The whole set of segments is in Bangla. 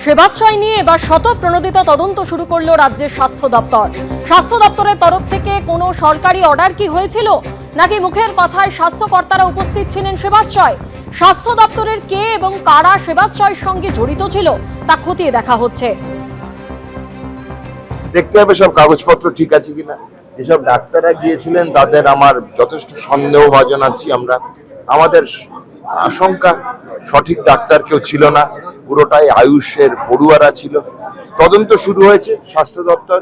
সেবাশ্রয় নিয়ে এবার শতপ্রণোদিত তদন্ত শুরু করলো রাজ্যের স্বাস্থ্য দপ্তর। স্বাস্থ্য দপ্তরের তরফ থেকে কোনো সরকারি অর্ডার কি হয়েছিল, নাকি মুখের কথায় স্বাস্থ্যকর্তারা উপস্থিত ছিলেন সেবাশ্রয়? স্বাস্থ্য দপ্তরের কে এবং কারা সেবাশ্রয়ের সঙ্গে জড়িত ছিল তা খতিয়ে দেখা হচ্ছে। দেখতে হবে সব কাগজপত্র ঠিক আছে কিনা। যেসব ডাক্তাররা গিয়েছিলেন তাদের আমার যথেষ্ট সন্দেহভাজন আছি আমরা। আমাদের আশঙ্কা সঠিক ডাক্তার কেউ ছিল না, পুরোটাই আয়ুষের পড়ুয়ারা ছিল। তদন্ত শুরু হয়েছে, স্বাস্থ্য দপ্তর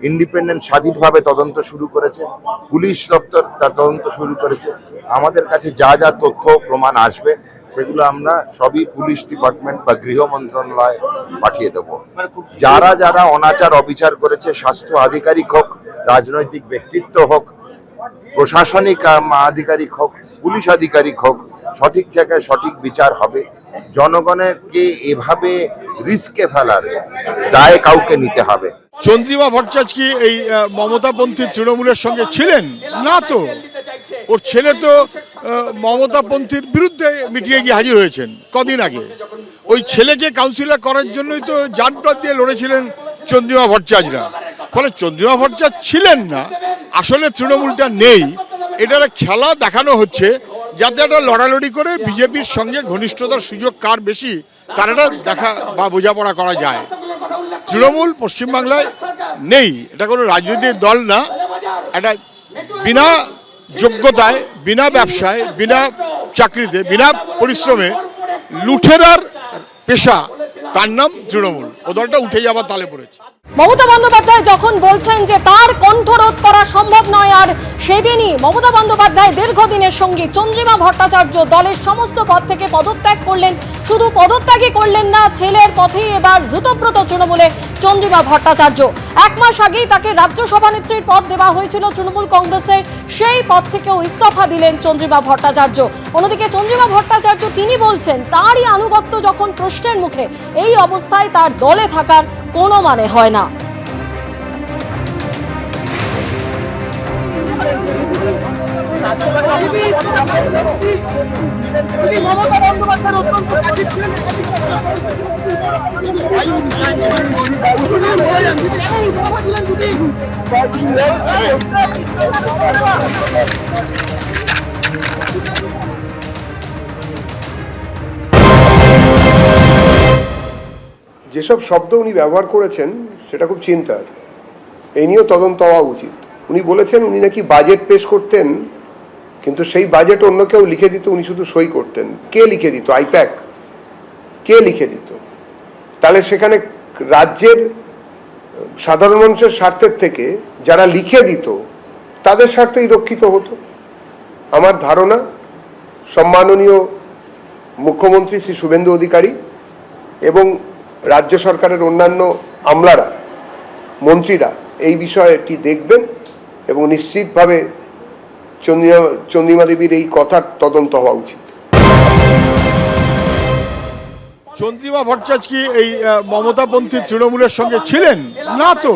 ইন্ডিপেন্ডেন্ট স্বাধীনভাবে তদন্ত শুরু করেছে, পুলিশ দপ্তর তার তদন্ত শুরু করেছে। আমাদের কাছে যা যা তথ্য প্রমাণ আসবে সেগুলো আমরা সবই পুলিশ ডিপার্টমেন্ট বা গৃহ মন্ত্রণালয়ে পাঠিয়ে দেবো। যারা যারা অনাচার অবিচার করেছে, স্বাস্থ্য আধিকারিক হোক, রাজনৈতিক ব্যক্তিত্ব হোক, প্রশাসনিক আধিকারিক হোক, পুলিশ আধিকারিক হোক, সঠিক জায়গায় সঠিক বিচার হবে। জনগণকে এভাবে রিস্কে ফেলার দায় কাউকে নিতে হবে। চন্দ্রিমা ভট্টাচার্য কি এই মমতাপন্থী তৃণমূলের সঙ্গে ছিলেন না? তো ওর ছেলে তো মমতাপন্থীর বিরুদ্ধে মিটিয়ে গিয়ে হাজির হয়েছেন কদিন আগে। ওই ছেলেকে কাউন্সিলর করার জন্যই তো জানপ্রাণ দিয়ে লড়েছিলেন চন্দ্রিমা ভট্টাচার্যরা। ফলে চন্দ্রিমা ভট্টাচার্য ছিলেন না, আসলে তৃণমূলটা নেই। এটা খেলা দেখানো হচ্ছে যাতে একটা লড়ালড়ি করে বিজেপির সঙ্গে ঘনিষ্ঠতার সুযোগ কার বেশি তার একটা দেখা বা বোঝাপড়া করা যায়। তৃণমূল পশ্চিমবাংলায় নেই, এটা কোনো রাজনৈতিক দল না। এটা বিনা যোগ্যতায়, বিনা ব্যবসায়, বিনা চাকরিতে, বিনা পরিশ্রমে লুঠেরার পেশা, তার নাম তৃণমূল। ও দলটা উঠে যাবার তালে পড়েছে। মমতা বন্দ্যোপাধ্যায় যখন বলছেন যে তার কণ্ঠরোধ করা সম্ভব নয়, আর সেদিনই মমতা বন্দ্যোপাধ্যায় দীর্ঘদিনের সঙ্গী চন্দ্রিমা ভট্টাচার্য দলের সমস্ত পদ থেকে পদত্যাগ করলেন। শুধু পদত্যাগই করলেন না, ছেলের পথেই এবার ঋতব্রত তৃণমূলে চন্দ্রিমা ভট্টাচার্য। এক মাস আগেই তাকে রাজ্য সভানেত্রীর পদ দেওয়া হয়েছিল তৃণমূল কংগ্রেসের, সেই পদ থেকেও ইস্তফা দিলেন চন্দ্রিমা ভট্টাচার্য। অন্যদিকে চন্দ্রিমা ভট্টাচার্য তিনি বলছেন তারই আনুগত্য যখন প্রশ্নের মুখে, এই অবস্থায় তার দলে থাকার কোনো মানে হয় না। যেসব শব্দ উনি ব্যবহার করেছেন সেটা খুব চিন্তার। এই নিয়েও তদন্ত হওয়া উচিত। উনি বলেছেন উনি নাকি বাজেট পেশ করতেন, কিন্তু সেই বাজেট অন্য কেউ লিখে দিত, উনি শুধু সই করতেন। কে লিখে দিত? আইপ্যাক কে লিখে দিত? তাহলে সেখানে রাজ্যের সাধারণ মানুষের স্বার্থের থেকে যারা লিখে দিত তাদের স্বার্থই রক্ষিত হতো। আমার ধারণা সম্মাননীয় মুখ্যমন্ত্রী শ্রী শুভেন্দু অধিকারী এবং রাজ্য সরকারের অন্যান্য আমলারা, মন্ত্রীরা এই বিষয়টি দেখবেন এবং নিশ্চিতভাবে চন্দ্রিমা দেবীর এই কথার তদন্ত হওয়া উচিত। চন্দ্রিমা ভট্টাচার্য কি এই মমতাপন্থী তৃণমূলের সঙ্গে ছিলেন না? তো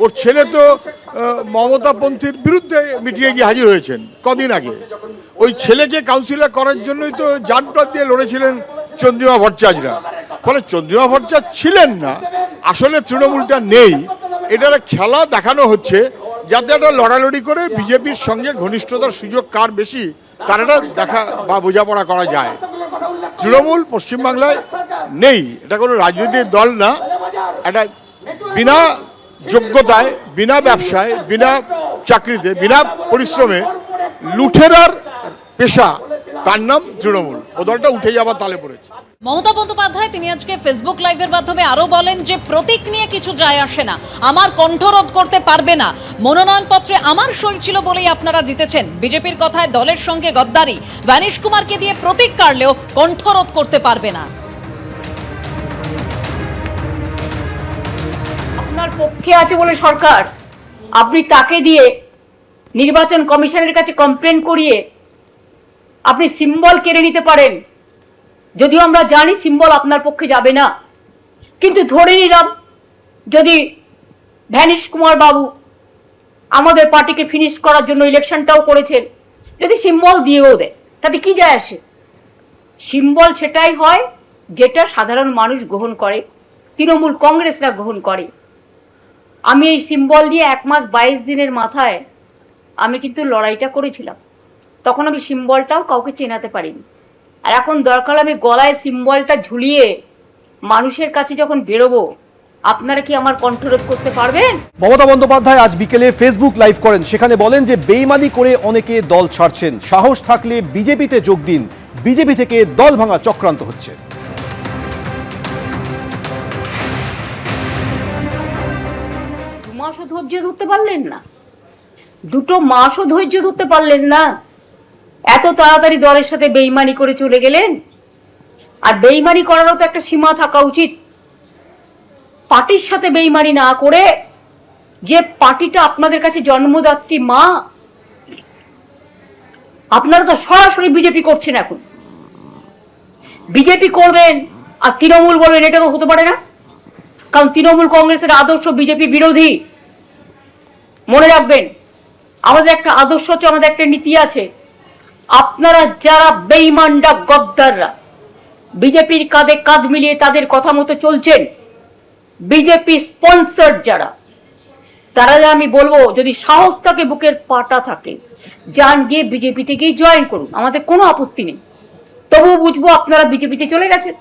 ওর ছেলে তো মমতাপন্থীর বিরুদ্ধে মিটিয়ে গিয়ে হাজির হয়েছেন কদিন আগে। ওই ছেলেকে কাউন্সিলর করার জন্যই তো জানপ্রাণ দিয়ে লড়েছিলেন চন্দ্রিমা ভট্টাচার্যরা। ফলে চন্দ্রিমা ভট্টাচার্য ছিলেন না, আসলে তৃণমূলটা নেই। এটা খেলা দেখানো হচ্ছে যাতে একটা লড়ালড়ি করে বিজেপির সঙ্গে ঘনিষ্ঠতার সুযোগ কার বেশি তার একটা দেখা বা বোঝাপড়া করা যায়। তৃণমূল পশ্চিমবাংলায় নেই, এটা কোনো রাজনৈতিক দল না। এটা বিনা যোগ্যতায়, বিনা ব্যবসায়, বিনা চাকরিতে, বিনা পরিশ্রমে লুঠেরার পেশা, তার নাম তৃণমূল। ও দলটা উঠে যাবার তালে পড়েছে। মমতা বন্দ্যোপাধ্যায় তিনি আজকে ফেসবুক লাইভের মাধ্যমে আরো বলেন যে প্রতীক নিয়ে কিছু যায় আসে না, আমার কণ্ঠরোধ করতে পারবে না, মনোনয়নপত্রে আমার সই ছিল বলেই আপনারা জিতেছেন। বিজেপির কথায় দলের সঙ্গে গদ্দারি, বানিশ কুমারকে দিয়ে প্রতীক কাড়লেও কণ্ঠরোধ করতে পারবে না। আপনার পক্ষে আছে বলে সরকার, আপনি তাকে দিয়ে নির্বাচন কমিশনের কাছে কমপ্লেন করিয়ে আপনি সিম্বল কেড়ে নিতে পারেন। যদিও আমরা জানি সিম্বল আপনার পক্ষে যাবে না, কিন্তু ধরে নিলাম যদি ভ্যানিশ কুমার বাবু আমাদের পার্টিকে ফিনিশ করার জন্য ইলেকশনটাও করেছেন, যদি সিম্বল দিয়েও দেয় তাতে কি যায় আসে? সিম্বল সেটাই হয় যেটা সাধারণ মানুষ গ্রহণ করে, তৃণমূল কংগ্রেসরা গ্রহণ করে। আমি এই সিম্বল নিয়ে 1 মাস 22 দিনের মাথায় আমি কিন্তু লড়াইটা করেছিলাম। তখন আমি সিম্বলটাও কাউকে চেনাতে পারিনি। আর এখন দরকার আমি গলায় সিম্বলটা ঝুলিয়ে মানুষের কাছে যখন বেরোবো, আপনারা কি আমার কণ্ঠরোধ করতে পারবেন? মমতা বন্দ্যোপাধ্যায় আজ বিকেলে ফেসবুক লাইভ করেন। সেখানে বলেন যে বেইমানি করে অনেকে দল ছাড়ছেন, সাহস থাকলে বিজেপিতে যোগ দিন, বিজেপি থেকে দল ভাঙা চক্রান্ত হচ্ছে। 2 মাসও ধৈর্য ধরতে পারলেন না, 2 মাসও ধৈর্য ধরতে পারলেন না, এত তাড়াতাড়ি দলের সাথে বেইমানি করে চলে গেলেন। আর বেইমানি করারও তো একটা সীমা থাকা উচিত। পার্টির সাথে বেইমানি না করে, যে পার্টিটা আপনাদের কাছে জন্মদাত্রী মা, আপনারা তো সরাসরি বিজেপি করছেন। এখন বিজেপি করবেন আর তৃণমূল বলবেন, এটা তো হতে পারে না। কারণ তৃণমূল কংগ্রেসের আদর্শ বিজেপি বিরোধী। মনে রাখবেন, আমাদের একটা আদর্শ আছে, আমাদের একটা নীতি আছে। আপনারা যারা বেঈমানরা, গদ্দাররা, বিজেপির কাঁধে কাঁধ মিলিয়ে তাদের কথা মতো চলছেন, বিজেপি স্পন্সর যারা, তারা আমি বলবো, যদি সাহস থাকে, বুকের পাটা থাকে, যান গিয়ে বিজেপি থেকেই জয়েন করুন, আমাদের কোনো আপত্তি নেই। তবুও বুঝবো আপনারা বিজেপিতে চলে গেছেন।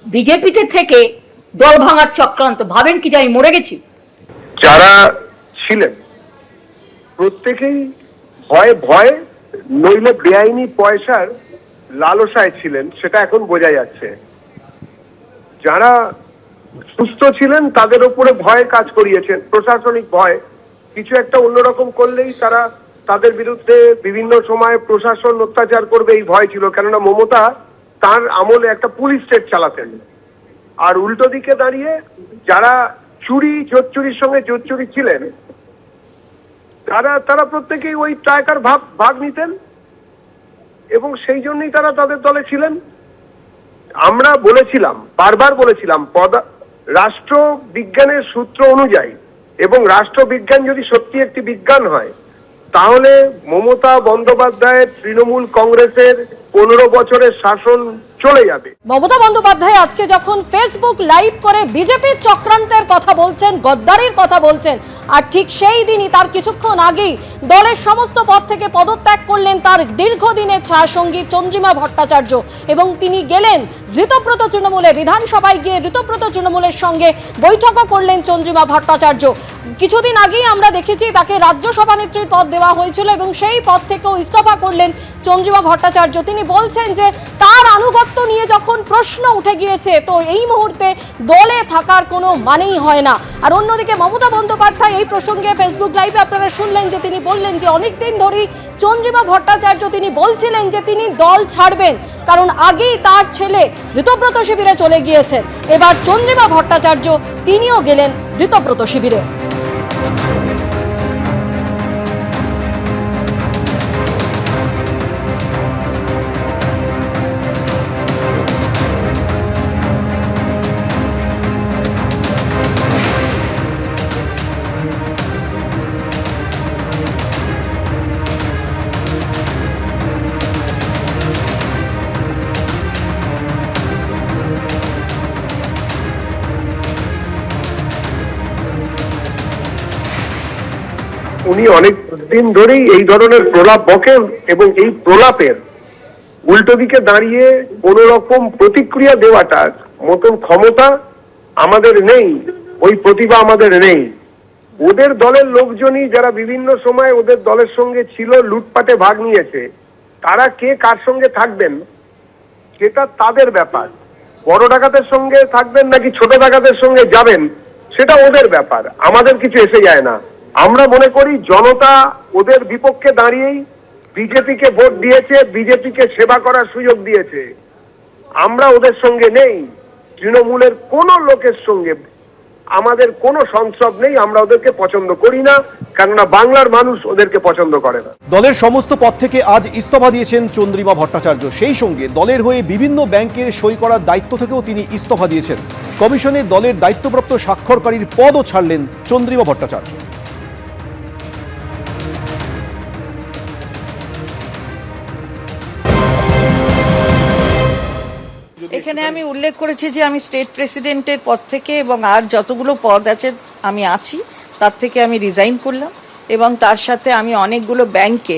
বিজেপিতে থেকে দল ভাঙার চক্রান্ত, ভাবেন কি যে আমি মরে গেছি? যারা ছিলেন প্রত্যেকেই ভয়ে ভয়ে নইলে বেআইনি পয়সার লালসায় ছিলেন, সেটা এখন বোঝা যাচ্ছে। যারা সুস্থ ছিলেন তাদের উপরে ভয় কাজ করিয়েছেন, প্রশাসনিক ভয়। কিছু একটা অন্যরকম করলেই তারা তাদের বিরুদ্ধে বিভিন্ন সময় প্রশাসন অত্যাচার করবে, এই ভয় ছিল। কেননা মমতা তার আমলে একটা পুলিশ স্টেট চালাতেন। আর উল্টো দিকে দাঁড়িয়ে যারা চুরির সঙ্গে জোচ্চুরি ছিলেন, তারা প্রত্যেকেই ওই টাকার ভাগ নিতেন, এবং সেই জন্যই তারা তাদের দলে ছিলেন। আমরা বলেছিলাম, বারবার বলেছিলাম, রাষ্ট্রবিজ্ঞানের সূত্র অনুযায়ী, এবং রাষ্ট্রবিজ্ঞান যদি সত্যি একটি বিজ্ঞান হয়, তাহলে মমতা বন্দ্যোপাধ্যায়ের তৃণমূল কংগ্রেসের 15 বছরের শাসন চলে যাবে। মমতা বন্দ্যোপাধ্যায় আজকে যখন ফেসবুক লাইভ করে বিজেপির চক্রান্তের কথা বলছেন, গদ্দারির কথা বলছেন, আর ঠিক সেই দিনই তার কিছুক্ষণ আগেই দলের সমস্ত পদ থেকে পদত্যাগ করলেন তার দীর্ঘদিনের ছায়াসঙ্গী চন্দ্রিমা ভট্টাচার্য, এবং তিনি গেলেন ঋতব্রত তৃণমূলে, বিধানসভায় গিয়ে ঋতব্রত তৃণমূলের সঙ্গে বৈঠকও করলেন চন্দ্রিমা ভট্টাচার্য। কিছুদিন আগেই আমরা দেখেছি তাকে রাজ্য সভানেত্রীর পদ দেওয়া হয়েছিল, এবং সেই পদ থেকেও ইস্তফা করলেন চন্দ্রিমা ভট্টাচার্য। তিনি বলছেন যে তার আনুগত্য নিয়ে যখন প্রশ্ন উঠে গিয়েছে, তো এই মুহূর্তে দলে থাকার কোনো মানেই হয় না। আর অন্যদিকে মমতা বন্দ্যোপাধ্যায় এই প্রসঙ্গে ফেসবুক লাইভে আপনারা শুনলেন যে তিনি বললেন যে অনেকদিন ধরেই চন্দ্রিমা ভট্টাচার্য তিনি বলছিলেন যে তিনি দল ছাড়বেন, কারণ আগেই তার ছেলে ঋতব্রত শিবিরে চলে গিয়েছেন। এবার চন্দ্রিমা ভট্টাচার্য তিনিও গেলেন ঋতব্রত শিবিরে। উনি অনেক দিন ধরেই এই ধরনের প্রলাপ বকেন, এবং এই প্রলাপের উল্টো দিকে দাঁড়িয়ে কোন রকম প্রতিক্রিয়া দেওয়াটার মতন ক্ষমতা আমাদের নেই, ওই প্রতিভা আমাদের নেই। ওদের দলের লোকজনই যারা বিভিন্ন সময় ওদের দলের সঙ্গে ছিল, লুটপাটে ভাগ নিয়েছে, তারা কে কার সঙ্গে থাকবেন সেটা তাদের ব্যাপার। বড় ডাকাতের সঙ্গে থাকবেন নাকি ছোট ডাকাতের সঙ্গে যাবেন, সেটা ওদের ব্যাপার, আমাদের কিছু এসে যায় না। আমরা মনে করি জনতা ওদের বিপক্ষে দাঁড়িয়েই বিজেপিকে ভোট দিয়েছে, বিজেপিকে সেবা করার সুযোগ দিয়েছে। আমরা ওদের সঙ্গে নেই, তৃণমূলের কোনো লোকের সঙ্গে আমাদের কোনো সংস্রব নেই। আমরা ওদেরকে পছন্দ করি না, কেননা বাংলার মানুষ ওদেরকে পছন্দ করে না। দলের সমস্ত পদ থেকে আজ ইস্তফা দিয়েছেন চন্দ্রিমা ভট্টাচার্য। সেই সঙ্গে দলের হয়ে বিভিন্ন ব্যাংকের সই করার দায়িত্ব থেকেও তিনি ইস্তফা দিয়েছেন। কমিশনে দলের দায়িত্বপ্রাপ্ত স্বাক্ষরকারীর পদও ছাড়লেন চন্দ্রিমা ভট্টাচার্য। এই এখানে আমি উল্লেখ করেছি যে আমি স্টেট প্রেসিডেন্টের পদ থেকে এবং আর যতগুলো পদ আছে আমি আছি তার থেকে আমি রিজাইন করলাম, এবং তার সাথে আমি অনেকগুলো ব্যাংকে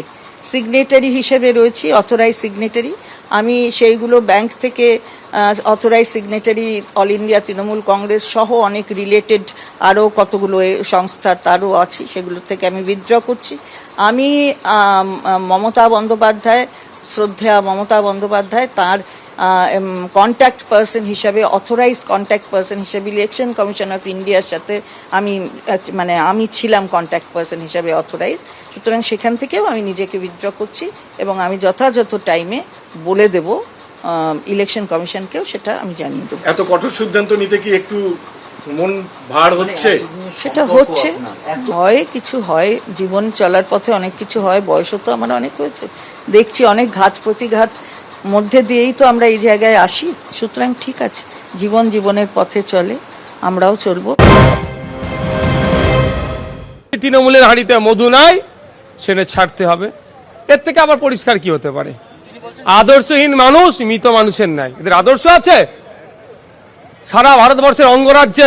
সিগনেটারি হিসেবে রয়েছি, অথরাইজ সিগনেটারি। আমি সেইগুলো ব্যাংক থেকে authorise signatory all India Trinamool Congress সহ অনেক রিলেটেড আরও কতগুলো সংস্থা তারও আছি, সেগুলো থেকে আমি উইথড্র করছি। আমি মমতা বন্দ্যোপাধ্যায়, শ্রদ্ধেয়া মমতা বন্দ্যোপাধ্যায়, তার কন্ট্যাক্ট পার্সন হিসাবে, অথরাইজড কন্ট্যাক্ট পার্সন হিসাবে ইলেকশন কমিশন অফ ইন্ডিয়ার সাথে আমি ছিলাম কন্ট্যাক্ট পার্সন হিসাবে অথরাইজ। সুতরাং সেখান থেকেও আমি নিজেকে উইথড্র করছি এবং আমি যথাযথ টাইমে বলে দেব ইলেকশন কমিশনকেও, সেটা আমি জানিয়ে দেবো। এত কঠোর সিদ্ধান্ত নিতে কি একটু মন ভার হচ্ছে? সেটা হচ্ছে, হয় কিছু হয়, জীবন চলার পথে অনেক কিছু হয়, বয়সও তো আমার অনেক হয়েছে, দেখছি অনেক ঘাত প্রতিঘাত মধ্যে দিয়েই তো আমরা এই জায়গায় আসি। সুতরাং ঠিক আছে, জীবনের পথে চলে, আমরাও চলবো। তৃণমূলের হাঁড়িতে মধু নাই, সেটা ছাড়তে হবে। এর থেকে আবার পরিষ্কার কি হতে পারে? আদর্শহীন মানুষ মৃত মানুষের নাই, এদের আদর্শ আছে? সারা ভারতবর্ষের অঙ্গরাজ্যে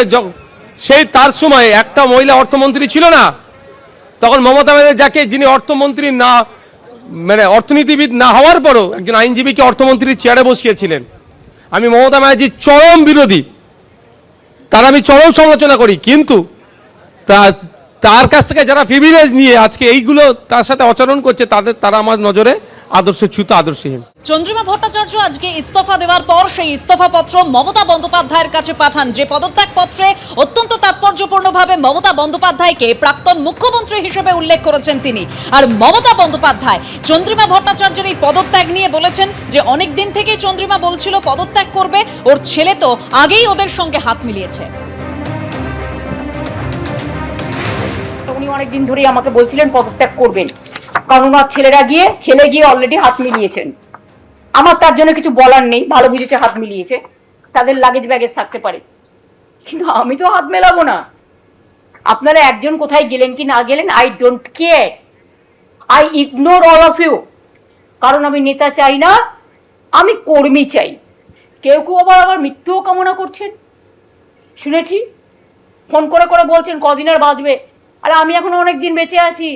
সেই তার সময় একটা মহিলা অর্থমন্ত্রী ছিল না, তখন মমতা ব্যানার্জি যাকে, যিনি অর্থমন্ত্রী না, মানে অর্থনীতিবিদ না হওয়ার পরও একজন আইনজীবীকে অর্থমন্ত্রীর চেয়ারে বসিয়েছিলেন। আমি মমতা ব্যানার্জির চরম বিরোধী, তার আমি চরম সমালোচনা করি, কিন্তু তার কাছ থেকে যারা প্রিভিলেজ নিয়ে আজকে এইগুলো তার সাথে আচরণ করছে, তারা আমার নজরে আদর্শচ্যুত, আদর্শহীন। চন্দ্রিমা ভট্টাচার্য আজকে ইস্তফা দেওয়ার পর সেই ইস্তফা পত্র মমতা বন্দ্যোপাধ্যায়ের কাছে পাঠান, যে পদত্যাগ পত্রে অত্যন্ত তাৎপর্যপূর্ণভাবে মমতা বন্দ্যোপাধ্যায়কে প্রাক্তন মুখ্যমন্ত্রী হিসেবে উল্লেখ করেছেন তিনি। আর মমতা বন্দ্যোপাধ্যায় চন্দ্রিমা ভট্টাচার্যের এই পদত্যাগ নিয়ে বলেছেন যে অনেক দিন থেকেই চন্দ্রিমা বলছিল পদত্যাগ করবে, ওর ছেলে তো আগেই ওদের সঙ্গে হাত মিলিয়েছে। উনি অনেকদিন ধরেই আমাকে বলছিলেন পদত্যাগ করবেন, কারণ ওনার ছেলে গিয়ে অলরেডি হাত মিলিয়েছেন। আমার তার জন্য কিছু বলার নেই, ভালো বুঝেছে হাত মিলিয়েছে, তাদের লাগেজ ব্যাগেজ থাকতে পারে, কিন্তু আমি তো হাত মেলাবো না। আপনারা একজন কোথায় গেলেন কি না গেলেন, I don't care, I ignore all of you. কারণ আমি নেতা চাই না, আমি কর্মী চাই। কেউ আবার আমার মৃত্যুও কামনা করছেন, শুনেছি ফোন করে বলছেন কদিন আর বাঁচবে। আর আমি এখন অনেক দিন বেঁচে আছি,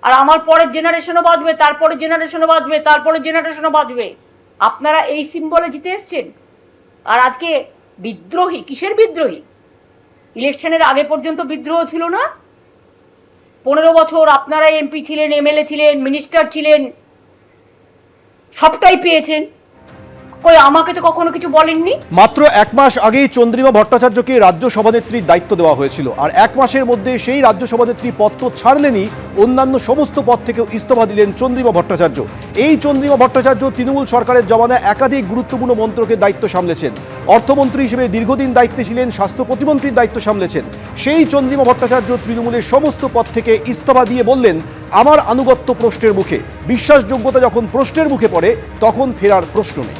আর আমার পরের জেনারেশনও বাঁচবে, তারপরের জেনারেশনও বাঁচবে, তারপরের জেনারেশনও বাঁচবে। আপনারা এই সিম্বলে জিতে এসছেন, আর আজকে বিদ্রোহী, কিসের বিদ্রোহী? ইলেকশনের আগে পর্যন্ত বিদ্রোহ ছিল না? 15 বছর আপনারা এমপি ছিলেন, এমএলএ ছিলেন, মিনিস্টার ছিলেন, সবটাই পেয়েছেন, কই আমাকে তো কখনো কিছু বলেননি। মাত্র 1 মাস আগেই চন্দ্রিমা ভট্টাচার্যকে রাজ্য সভানেত্রীর দায়িত্ব দেওয়া হয়েছিল, আর 1 মাসের মধ্যে সেই রাজ্য সভানেত্রী পদ তো ছাড়লেনই, অন্যান্য সমস্ত পদ থেকেও ইস্তফা দিলেন চন্দ্রিমা ভট্টাচার্য। এই চন্দ্রিমা ভট্টাচার্য তৃণমূল সরকারের জমানায় একাধিক গুরুত্বপূর্ণ মন্ত্রকের দায়িত্ব সামলেছেন, অর্থমন্ত্রী হিসেবে দীর্ঘদিন দায়িত্বে ছিলেন, স্বাস্থ্য প্রতিমন্ত্রীর দায়িত্ব সামলেছেন। সেই চন্দ্রিমা ভট্টাচার্য তৃণমূলের সমস্ত পদ থেকে ইস্তফা দিয়ে বললেন, আমার আনুগত্য প্রশ্নের মুখে, বিশ্বাসযোগ্যতা যখন প্রশ্নের মুখে পড়ে তখন ফেরার প্রশ্ন নেই।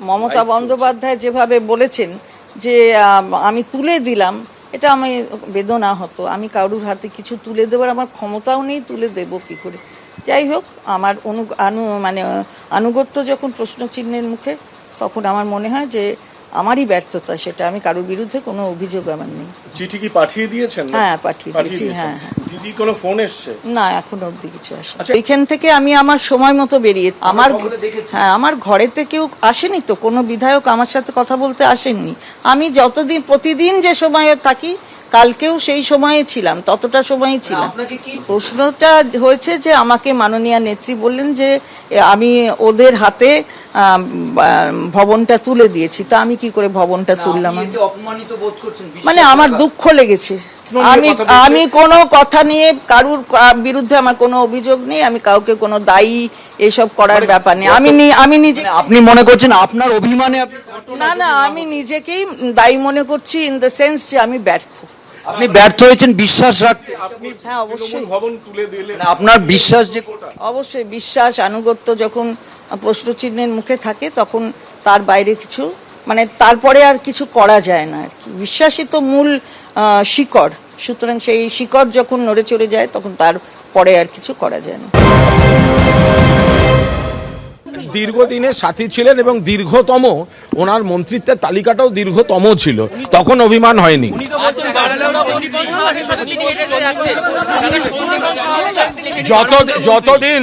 মমতা বন্দ্যোপাধ্যায় যেভাবে বলেছেন যে আমি তুলে দিলাম, এটা আমি বেদনা হতো। আমি কারুর হাতে কিছু তুলে দেওয়ার আমার ক্ষমতাও নেই, তুলে দেব কি করে। যাই হোক, আমার আনুগত্য যখন প্রশ্নচিহ্নের মুখে, তখন আমার মনে হয় যে আমারই ব্যর্থতা সেটা। আমি কারোর বিরুদ্ধে কোনো অভিযোগ আমার নেই। চিঠি কি পাঠিয়ে দিয়েছেন? হ্যাঁ, পাঠিয়ে দিয়েছি। হ্যাঁ। দিদি কোনো ফোন এসছে? না, এখনো অবধি কিছু আসেনি। এখান থেকে আমি আমার সময় মতো বেরিয়ে, আমার ঘরেতে কেউ আসেনি তো, কোনো বিধায়ক আমার সাথে কথা বলতে আসেননি। আমি প্রতিদিন যে সময়ে থাকি, কালকেও সেই সময়ে ছিলাম, ততটা সময়ই ছিলাম। প্রশ্নটা হয়েছে যে আমাকে মাননীয় নেত্রী বললেন যে আমি ওদের হাতে ভবনটা তুলে দিয়েছি, তা আমি কি করে ভবনটা তুললাম? মানে আমার দুঃখ লেগেছে। আমি কোনো কথা নিয়ে কারুর বিরুদ্ধে আমার কোনো অভিযোগ নেই, আমি কাউকে কোনো দায়ী এসব করার ব্যাপার নেই। আমি নিজে, আপনি মনে করছেন আপনার অভিমানে? না, আমি নিজেকেই দায়ী মনে করছি, ইন দ্য সেন্স যে আমি ব্যর্থ। আপনি ব্যর্থ হয়েছেন বিশ্বাস রাখতে? হ্যাঁ, অবশ্যই। ভবন তুলে দিলে আপনার বিশ্বাস যে, অবশ্যই বিশ্বাস, আনুগত্য যখন প্রশ্নচিহ্নের মুখে থাকে, তখন তার বাইরে কিছু, মানে তারপরে আর কিছু করা যায় না আর কি। বিশ্বাসই তো মূল শিকড়। সুতরাং সেই শিকড় যখন নড়ে চড়ে যায়, তখন তার তারপরে আর কিছু করা যায় না। দীর্ঘদিনের সাথী ছিলেন এবং দীর্ঘতম ওনার মন্ত্রিত্বের তালিকাটাও দীর্ঘতম ছিল, তখন অভিমান হয়নি। যতদিন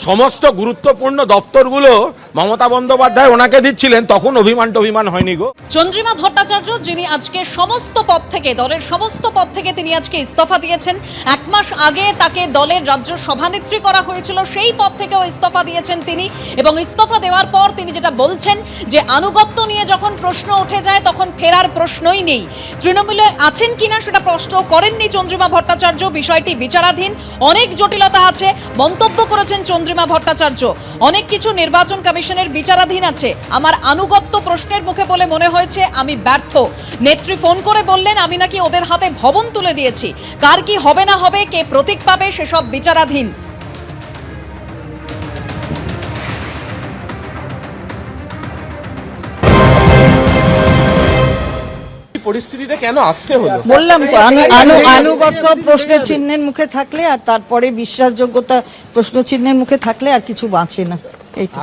সমস্ত গুরুত্বপূর্ণ দপ্তরগুলো মমতা বন্দ্যোপাধ্যায় ওনাকে দিচ্ছিলেন তখন অভিমান হয়নি গো। চন্দ্রিমা ভট্টাচার্য, যিনি আজকে সমস্ত পদ থেকে, দলের সমস্ত পদ থেকে তিনি আজকে ইস্তফা দিয়েছেন। 1 মাস আগে তাকে দলের রাজ্য সভানেত্রী করা হয়েছিল, সেই পদ থেকেও ইস্তফা দিয়েছেন তিনি। এবং ইস্তফা দেওয়ার পর তিনি যেটা বলছেন যে আনুগত্য নিয়ে যখন প্রশ্ন উঠে যায় তখন ফেরার প্রশ্নই নেই। তৃণমূলে আছেন কিনা সেটা প্রশ্ন করেননি চন্দ্রিমা ভট্টাচার্য, বিষয়টি বিচারাধীন, অনেক জটিলতা আছে মন্তব্য করেছেন চন্দ্রিমা ভট্টাচার্য। অনেক কিছু নির্বাচন কমিশনের বিচারাধীন আছে, আমার আনুগত্য প্রশ্নের মুখে বলে মনে হয়েছে আমি ব্যর্থ। নেত্রী ফোন করে বললেন আমি নাকি ওদের হাতে ভবন তুলে দিয়েছি, কার কি হবে না হবে, কে প্রতীক পাবে সেসব বিচারাধীন। পরিস্থিতিতে কেন আসতে হলো? বললাম তো, আনুগত্য প্রশ্নের চিহ্নের মুখে থাকলে আর তারপরে বিশ্বাসযোগ্যতা প্রশ্ন চিহ্নের মুখে থাকলে আর কিছু বাঁচে না।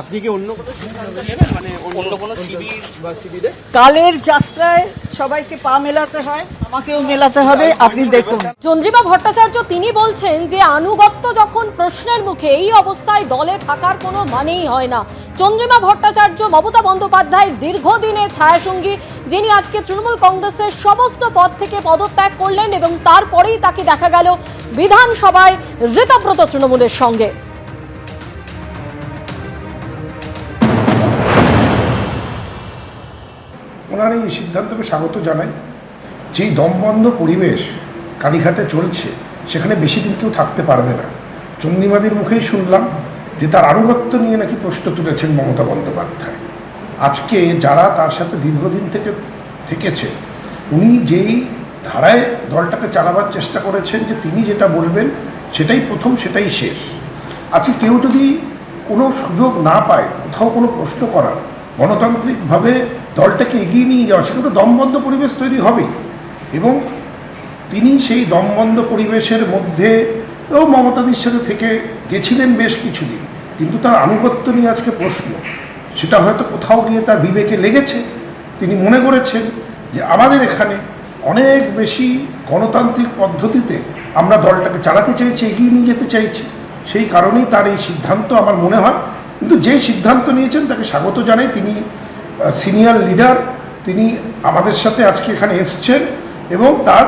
আপনি কি অন্য কোনো সিদ্ধান্ত নেবেন, মানে অন্য কোনো শিবির বা শিবিরে? কালের যাত্রায় সবাইকে পা মেলাতে হয়, আমাকেও মেলাতে হবে, আপনি দেখুন। চন্দ্রিমা ভট্টাচার্য তিনি বলছেন যে আনুগত্য যখন প্রশ্নের মুখে, এই অবস্থায় দলে থাকার কোনো মানেই হয় না। চন্দ্রিমা ভট্টাচার্য মমতা বন্দ্যোপাধ্যায়ের দীর্ঘদিনের ছায়াসঙ্গী, যিনি আজকে তৃণমূল কংগ্রেসের সমস্ত পদ থেকে পদত্যাগ করলেন এবং তারপরেই তাকে দেখা গেল বিধানসভায় ঋতব্রত তৃণমূলের সঙ্গে। ওনার এই সিদ্ধান্তকে স্বাগত জানাই। যেই দমবন্ধ পরিবেশ কালীঘাটে চলছে সেখানে বেশি দিন কেউ থাকতে পারবে না। চন্দ্রিমাদির মুখেই শুনলাম যে তার আনুগত্য নিয়ে নাকি প্রশ্ন তুলেছেন মমতা বন্দ্যোপাধ্যায়। আজকে যারা তার সাথে দীর্ঘদিন থেকেছে, উনি যেই ধারায় দলটাকে চালাবার চেষ্টা করেছেন যে তিনি যেটা বলবেন সেটাই প্রথম, সেটাই শেষ। আজকে কেউ যদি কোনো সুযোগ না পায় কোথাও কোনো প্রশ্ন করার, গণতান্ত্রিকভাবে দলটাকে এগিয়ে নিয়ে যাওয়া, সেখানে তো দমবন্ধ পরিবেশ তৈরি হবেই। এবং তিনি সেই দমবন্ধ পরিবেশের মধ্যেও মমতাদির সাথে থেকে গেছিলেন বেশ কিছুদিন, কিন্তু তার আনুগত্য নিয়ে আজকে প্রশ্ন। সেটা হয়তো কোথাও গিয়ে তার বিবেকে লেগেছে, তিনি মনে করেছেন যে আমাদের এখানে অনেক বেশি গণতান্ত্রিক পদ্ধতিতে আমরা দলটাকে চালাতে চাইছি, এগিয়ে নিয়ে যেতে চাইছি। সেই কারণেই তার এই সিদ্ধান্ত আমার মনে হয়। কিন্তু যে সিদ্ধান্ত নিয়েছেন তাকে স্বাগত জানাই। তিনি সিনিয়র লিডার, তিনি আমাদের সাথে আজকে এখানে এসেছেন এবং তার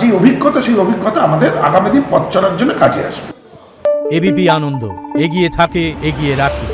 যে অভিজ্ঞতা, সেই অভিজ্ঞতা আমাদের আগামী দিন পথ চলার জন্য কাজে আসবে। এবিপি আনন্দ, এগিয়ে থাকে, এগিয়ে রাখে।